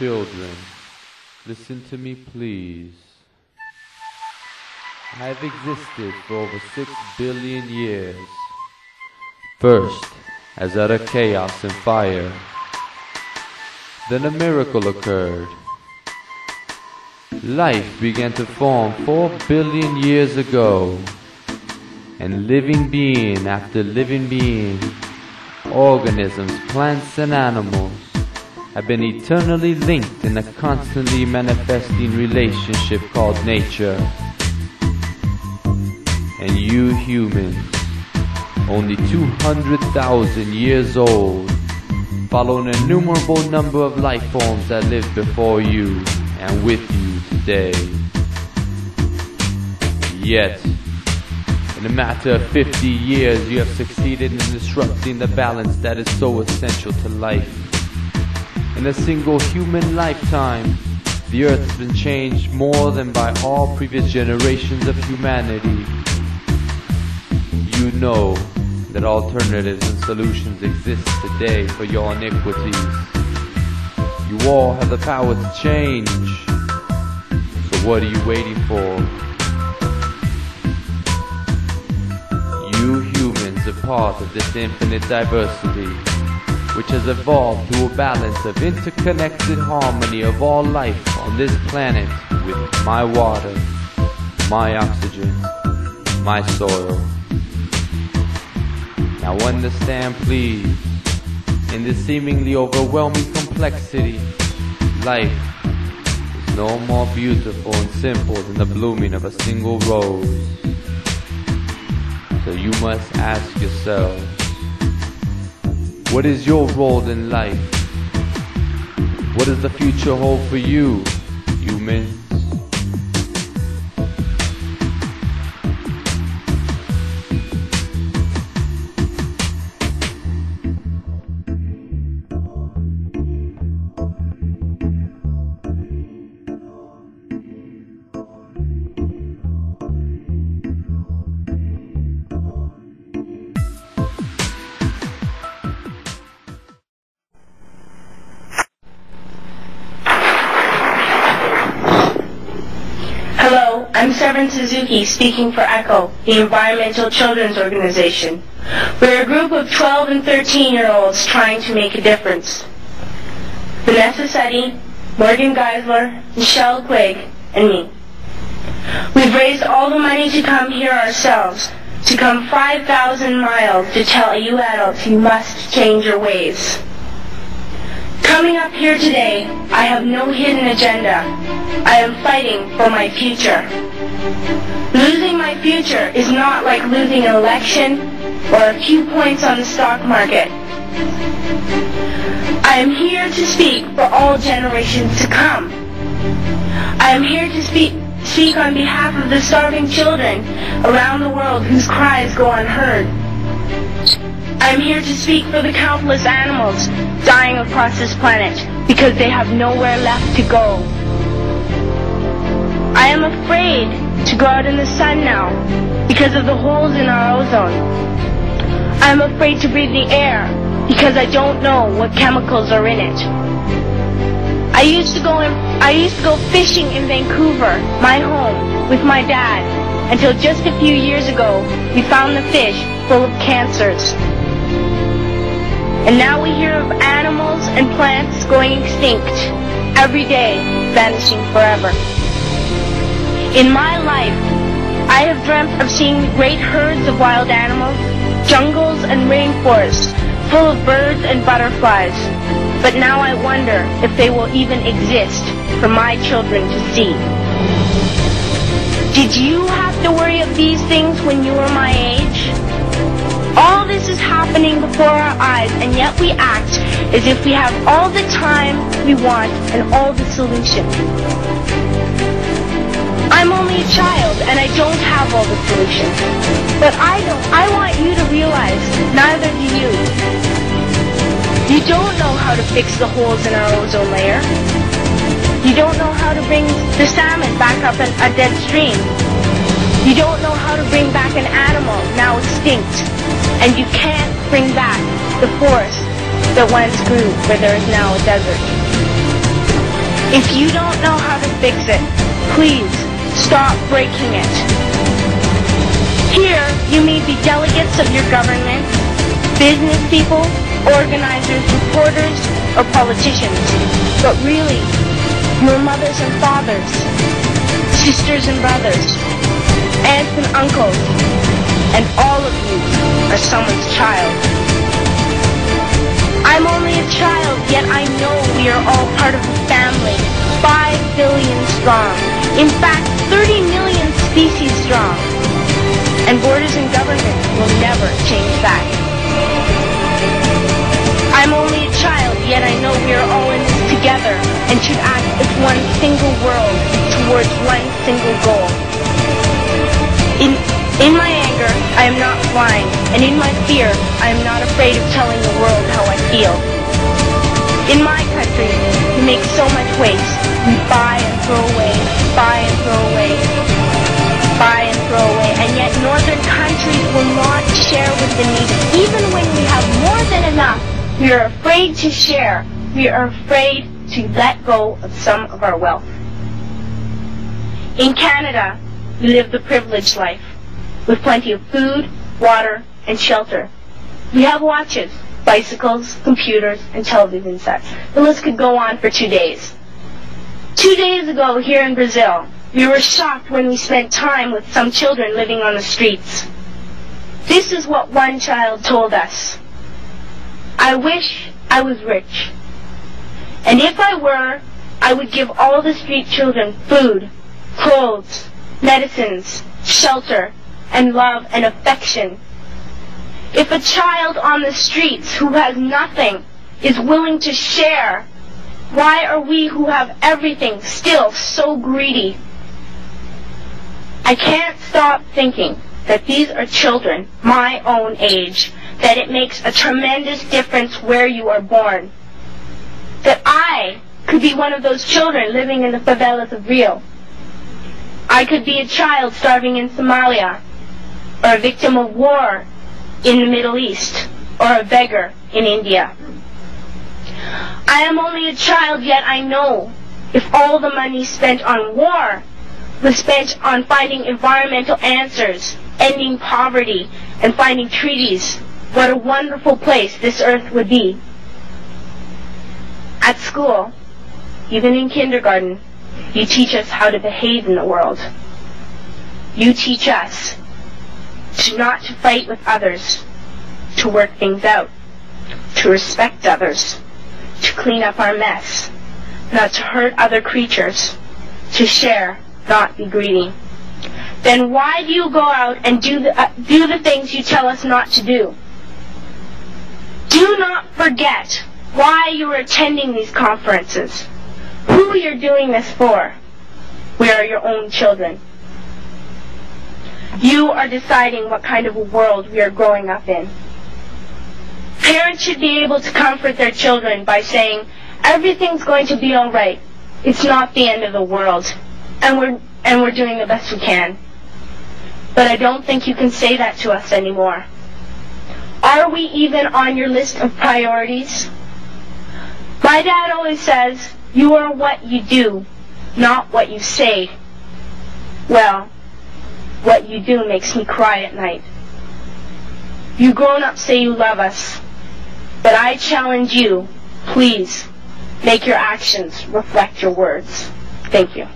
Children, listen to me please. I have existed for over 6 billion years. First, as utter chaos and fire. Then a miracle occurred. Life began to form 4 billion years ago. And living being after living being, organisms, plants and animals, have been eternally linked in a constantly manifesting relationship called nature. And you humans, only 200,000 years old, follow an innumerable number of life forms that lived before you and with you today. Yet, in a matter of 50 years, you have succeeded in disrupting the balance that is so essential to life. In a single human lifetime, the earth has been changed more than by all previous generations of humanity. You know that alternatives and solutions exist today for your iniquities. You all have the power to change. So what are you waiting for? You humans are part of this infinite diversity, which has evolved to a balance of interconnected harmony of all life on this planet with my water, my oxygen, my soil. Now understand please, in this seemingly overwhelming complexity, life is no more beautiful and simple than the blooming of a single rose. So you must ask yourselves, what is your role in life? What does the future hold for you, humans? I'm Severin Suzuki, speaking for ECHO, the Environmental Children's Organization. We're a group of 12 and 13-year-olds trying to make a difference. Vanessa Setti, Morgan Geisler, Michelle Quigg, and me. We've raised all the money to come here ourselves, to come 5,000 miles to tell you adults you must change your ways. Coming up here today, I have no hidden agenda. I am fighting for my future. Losing my future is not like losing an election or a few points on the stock market. I am here to speak for all generations to come. I am here to speak on behalf of the starving children around the world whose cries go unheard. I am here to speak for the countless animals dying across this planet because they have nowhere left to go. I am afraid to go out in the sun now because of the holes in our ozone. I am afraid to breathe the air because I don't know what chemicals are in it. I used to go fishing in Vancouver, my home, with my dad, until just a few years ago we found the fish full of cancers. And now we hear of animals and plants going extinct, every day vanishing forever. In my life, I have dreamt of seeing great herds of wild animals, jungles and rainforests full of birds and butterflies. But now I wonder if they will even exist for my children to see. Did you have to worry of these things when you were my age? All this is happening before our eyes, and yet we act as if we have all the time we want and all the solutions. I'm only a child, and I don't have all the solutions. But I want you to realize, neither do you. You don't know how to fix the holes in our ozone layer. You don't know how to bring the salmon back up a dead stream. You don't know how to bring back an animal now extinct. And you can't bring back the forest that once grew where there is now a desert. If you don't know how to fix it, please stop breaking it. Here, you may be delegates of your government, business people, organizers, reporters, or politicians. But really, your mothers and fathers, sisters and brothers, aunts and uncles, and all of you are someone's child. I'm only a child, yet I know we are all part of a family, 5 billion strong. In fact, 30 million species strong. And borders and government will never change that. I'm only a child, yet I know we are all in this together and should act as one single world towards one single goal. In my anger, I am not blind, and in my fear, I am not afraid of telling the world how I feel. In my country, we make so much waste. We buy and throw away, buy and throw away, buy and throw away, and yet northern countries will not share with the needy. Even when we have more than enough, we are afraid to share. We are afraid to let go of some of our wealth. In Canada, we live the privileged life, with plenty of food, water, and shelter. We have watches, bicycles, computers, and television sets. The list could go on for 2 days. 2 days ago, here in Brazil, we were shocked when we spent time with some children living on the streets. This is what one child told us. I wish I was rich. And if I were, I would give all the street children food, clothes, medicines, shelter, and love and affection. If a child on the streets who has nothing is willing to share, why are we who have everything still so greedy? I can't stop thinking that these are children my own age, that it makes a tremendous difference where you are born. That I could be one of those children living in the favelas of Rio. I could be a child starving in Somalia, or a victim of war in the Middle East, or a beggar in India. I am only a child, yet I know if all the money spent on war was spent on finding environmental answers, ending poverty, and finding treaties, what a wonderful place this earth would be. At school, even in kindergarten, you teach us how to behave in the world. You teach us not to fight with others, to work things out, to respect others, to clean up our mess, not to hurt other creatures, to share, not be greedy. Then why do you go out and do the things you tell us not to do? Do not forget why you are attending these conferences, who you're doing this for. We are your own children. You are deciding what kind of a world we are growing up in. Parents should be able to comfort their children by saying, everything's going to be all right. It's not the end of the world. And we're doing the best we can. But I don't think you can say that to us anymore. Are we even on your list of priorities? My dad always says, you are what you do, not what you say. Well, what you do makes me cry at night. You grown-ups say you love us, but I challenge you, please, make your actions reflect your words. Thank you.